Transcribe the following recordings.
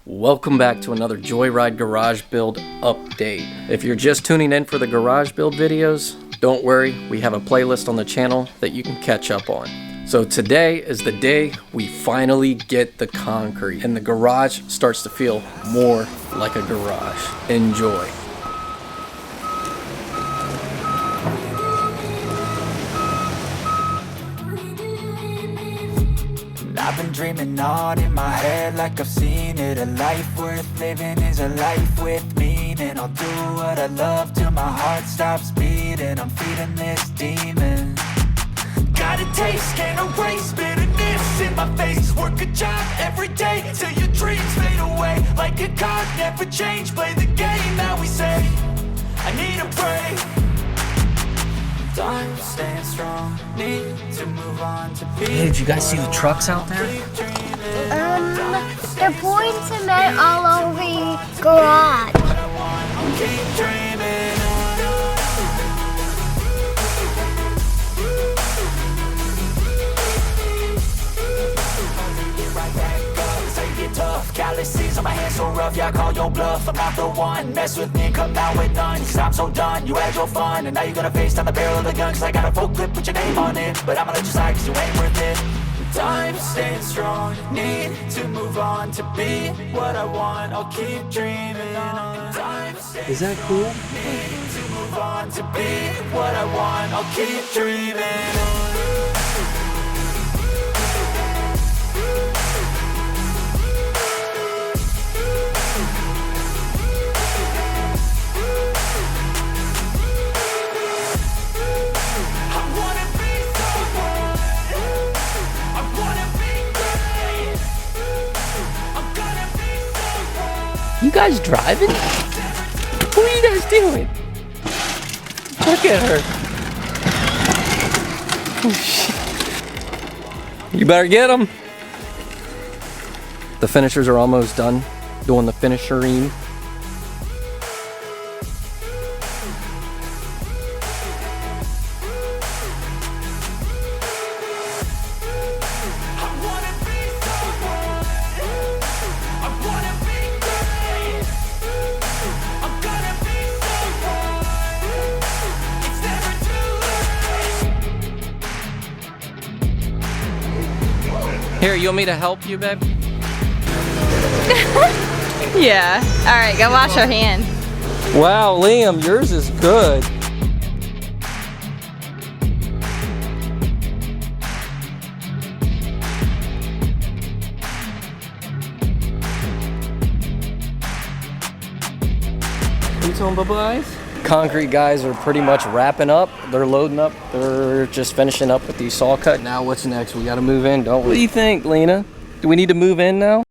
Welcome back to another Joyride Garage Build update. If you're just tuning in for the garage build videos, don't worry, we have a playlist on the channel that you can catch up on. So today is the day we finally get the concrete and the garage starts to feel more like a garage. Enjoy. I've been dreaming on in my head like I've seen it. A life worth living is a life with meaning. I'll do what I love till my heart stops beating. I'm feeding this demon. Got a taste, can't erase bitterness in my face. Work a job every day till your dreams fade away. Like a card, never change, play the game that we say. I need a break. I'm staying strong, need to move on to be. Hey, did you guys see the trucks out there? They're pouring cement all over the garage. Keep dreaming. Tough, calluses on my hands so rough. Yeah, I call your bluff, I'm not the one. Mess with me and come out with none, cause I'm so done. You had your fun, and now you're gonna face down the barrel of the gun. Cause I got a full clip with your name on it, but I'ma let you slide cause you ain't worth it. Time staying strong, need to move on to be what I want. I'll keep dreaming on. Is that cool? Need to move on to be what I want. I'll keep dreaming on. You guys driving? What are you guys doing? Look at her. Oh, shit. You better get them. The finishers are almost done doing the finishering. Here, you want me to help you, babe? Yeah. All right, go wash your hands. Wow, Liam, yours is good. You telling bye-byes? Concrete guys are pretty much wrapping up. They're loading up. They're just finishing up with the saw cut. Now what's next? We gotta move in, don't we? What do you think, Lena? Do we need to move in now?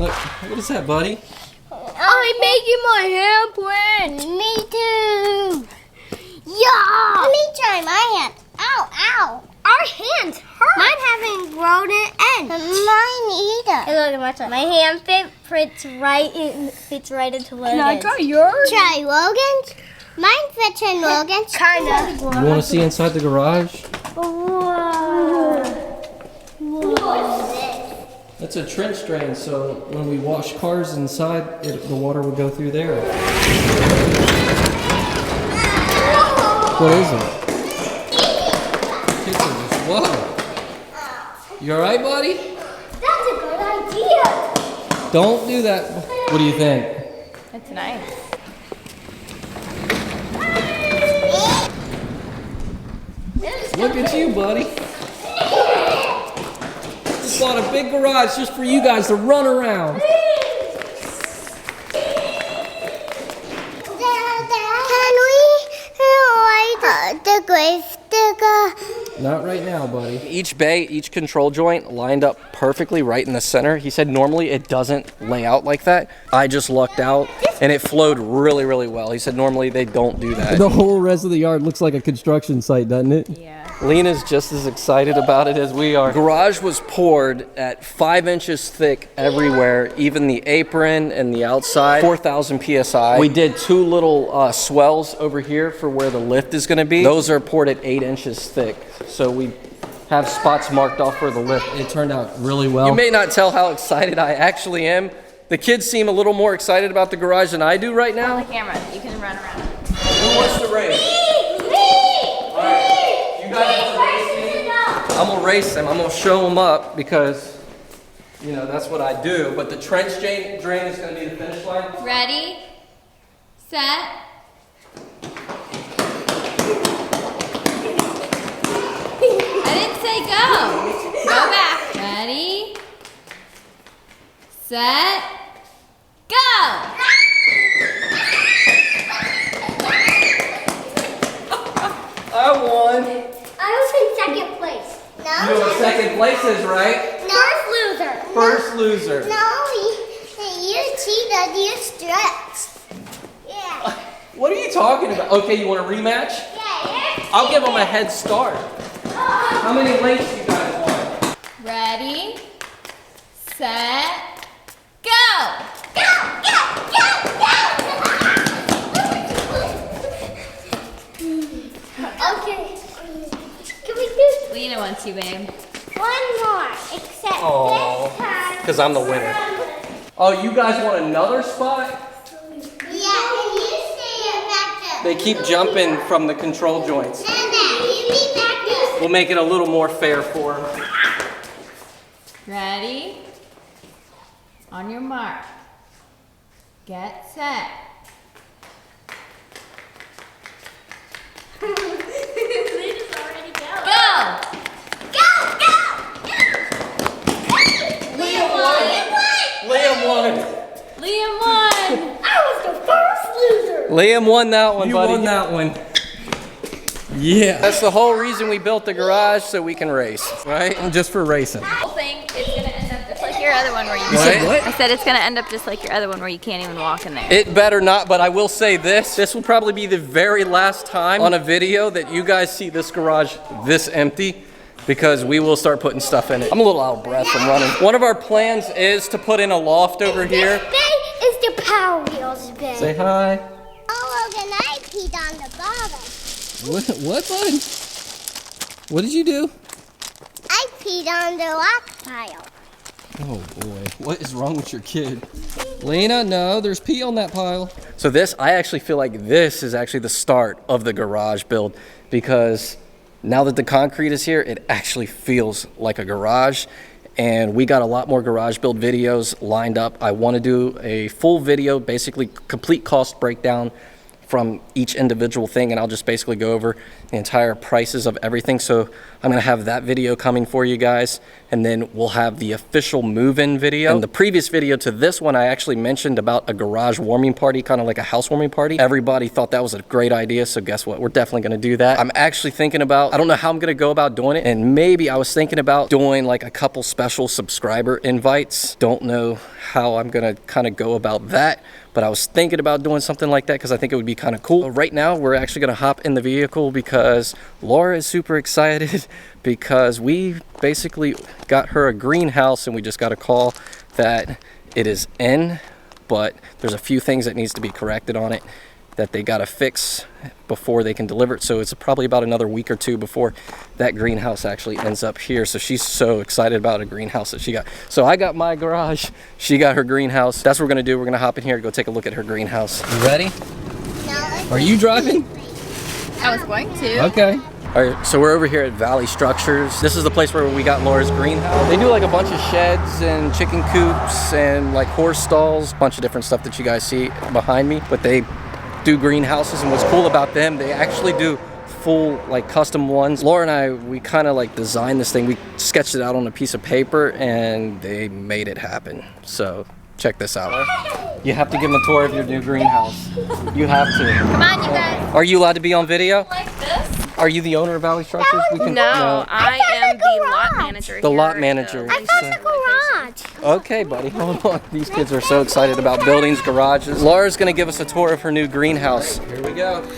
Look, what is that, buddy? I'm making my handprint. Me too. Yeah. Let me try my hand. Ow, ow. Our hands hurt. Mine haven't grown an inch. Mine either. Hey, look at my hand fits right into Logan's. Can I try yours? Try Logan's? Mine fits in Logan's. Kind of. You want to see inside the garage? Whoa. What is this? That's a trench drain, so when we wash cars inside, the water would go through there. What is it? Whoa. You alright, buddy? That's a good idea. Don't do that. What do you think? It's nice. Look at you, buddy. Just bought a big garage just for you guys to run around. Can we light the grave digger? Not right now, buddy. Each bay, each control joint lined up perfectly right in the center. He said normally it doesn't lay out like that. I just lucked out and it flowed really, really well. He said normally they don't do that. The whole rest of the yard looks like a construction site, doesn't it? Yeah. Lena's just as excited about it as we are. Garage was poured at 5 inches thick everywhere, even the apron and the outside, 4,000 PSI. We did 2 little swells over here for where the lift is gonna be. Those are poured at 8 inches thick. So we have spots marked off for the lift. It turned out really well. You may not tell how excited I actually am. The kids seem a little more excited about the garage than I do right now. On the camera, you can run around. Who wants to race? All right, you guys want to race me? I'm gonna race them. I'm gonna show them up because, you know, that's what I do. But the trench drain is gonna be the finish line. Ready, set. I didn't say go. Go back. Ready, set, go. I won. I was in second place. No. You know what second place is, right? No. First loser. First loser. No, you cheated. You stretched. Yeah. What are you talking about? Okay, you want a rematch? Yeah. I'll give them a head start. How many lengths do you guys want? Ready, set, go. Go. Okay. Can we do Lena wants you, babe. one more? Except Oh, this time. because I'm the winner. Oh, you guys want another spot? Yeah, and you stay back there. They keep jumping from the control joints. Nana, you be back there. We'll make it a little more fair for them. Ready, on your mark, get set. Lena's already going. Go! Liam won. Liam won! I was the first loser. Liam won that one, buddy. You won that one. Yeah. That's the whole reason we built the garage, so we can race, right? Just for racing. The whole thing is gonna end up just like your other one where you You said what? I said it's gonna end up just like your other one where you can't even walk in there. It better not, but I will say this. This will probably be the very last time on a video that you guys see this garage this empty, because we will start putting stuff in it. I'm a little out of breath from running. One of our plans is to put in a loft over here. This bay is the Power Wheels bay. Say hi. Oh, Logan, I peed on the bottom. What, bud? What did you do? I peed on the rock pile. Oh boy, what is wrong with your kid? Lena, no, there's pee on that pile. So this, I actually feel like this is actually the start of the garage build, because now that the concrete is here, it actually feels like a garage. And we got a lot more garage build videos lined up. I want to do a full video, basically complete cost breakdown from each individual thing, and I'll just basically go over the entire prices of everything. So I'm gonna have that video coming for you guys, and then we'll have the official move-in video. And the previous video to this one, I actually mentioned about a garage warming party, kind of like a housewarming party. Everybody thought that was a great idea, so guess what? We're definitely gonna do that. I'm actually thinking about, I don't know how I'm gonna go about doing it, and maybe I was thinking about doing like a couple special subscriber invites. Don't know how I'm gonna kind of go about that, but I was thinking about doing something like that because I think it would be kind of cool. But right now, we're actually gonna hop in the vehicle because Laura is super excited because we basically got her a greenhouse, and we just got a call that it is in, but there's a few things that needs to be corrected on it that they gotta fix before they can deliver it. So it's probably about another week or two before that greenhouse actually ends up here. So she's so excited about a greenhouse that she got. So I got my garage, she got her greenhouse. That's what we're gonna do. We're gonna hop in here and go take a look at her greenhouse. You ready? Are you driving? I was going to. Okay. All right, so we're over here at Valley Structures. This is the place where we got Laura's greenhouse. They do like a bunch of sheds and chicken coops and like horse stalls, a bunch of different stuff that you guys see behind me, but they do greenhouses. And what's cool about them, they actually do full like custom ones. Laura and I, we kind of like designed this thing. We sketched it out on a piece of paper and they made it happen. So check this out. You have to give them a tour of your new greenhouse. You have to. Come on, you guys. Are you allowed to be on video? Like this? Are you the owner of Valley Structures? We can, No, I am the lot manager. The here lot at manager. I found the garage. Okay, buddy, hold on. These kids are so excited about buildings, garages. Laura's gonna give us a tour of her new greenhouse. Here we go.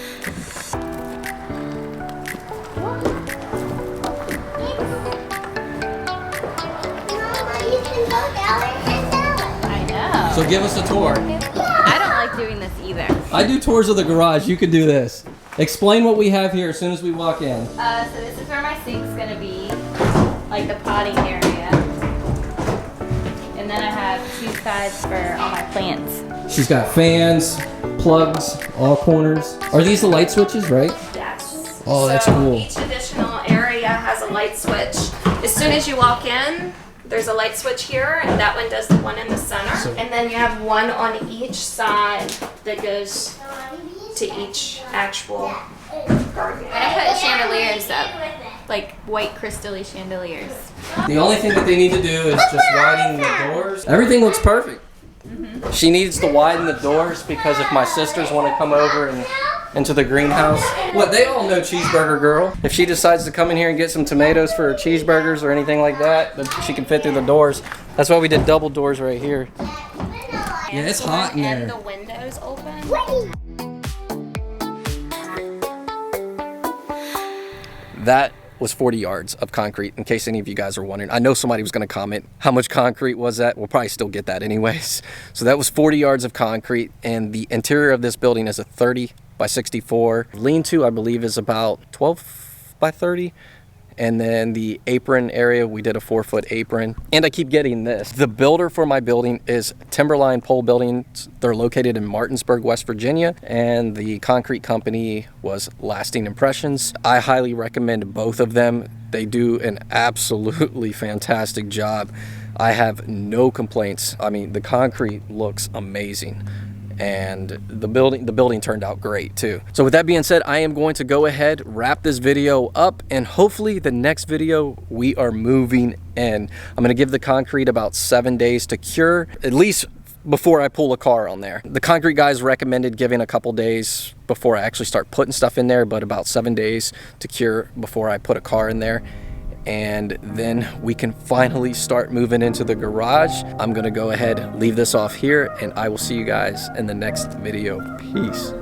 So give us a tour. I don't like doing this either. I do tours of the garage. You could do this. Explain what we have here as soon as we walk in. So this is where my sink's gonna be, like the potting area. And then I have 2 sides for all my plants. She's got fans, plugs, all corners. Are these the light switches, right? Yes. Oh, that's So cool. Each additional area has a light switch. As soon as you walk in, there's a light switch here, and that one does the one in the center. And then you have one on each side that goes to each actual garden. I'm gonna put chandeliers up, like white crystal-y chandeliers. The only thing that they need to do is just widen the doors. Everything looks perfect. She needs to widen the doors because if my sisters want to come over and into the greenhouse, what, they all know Cheeseburger Girl. If she decides to come in here and get some tomatoes for her cheeseburgers or anything like that, then she can fit through the doors. That's why we did double doors right here. Yeah, it's hot in And there. the windows open. That was 40 yards of concrete, in case any of you guys are wondering. I know somebody was going to comment, how much concrete was that? We'll probably still get that anyways. So that was 40 yards of concrete, and the interior of this building is a 30 by 64. Lean-to, I believe, is about 12 by 30. And then the apron area, we did a 4-foot apron. And I keep getting this. The builder for my building is Timberline Pole Buildings. They're located in Martinsburg, West Virginia. And the concrete company was Lasting Impressions. I highly recommend both of them. They do an absolutely fantastic job. I have no complaints. I mean, the concrete looks amazing. And the building turned out great too. So with that being said, I am going to go ahead, wrap this video up, and hopefully the next video we are moving in. I'm gonna give the concrete about 7 days to cure, at least before I pull a car on there. The concrete guys recommended giving a couple days before I actually start putting stuff in there, but about 7 days to cure before I put a car in there. And then we can finally start moving into the garage. I'm gonna go ahead, leave this off here, and I will see you guys in the next video. Peace.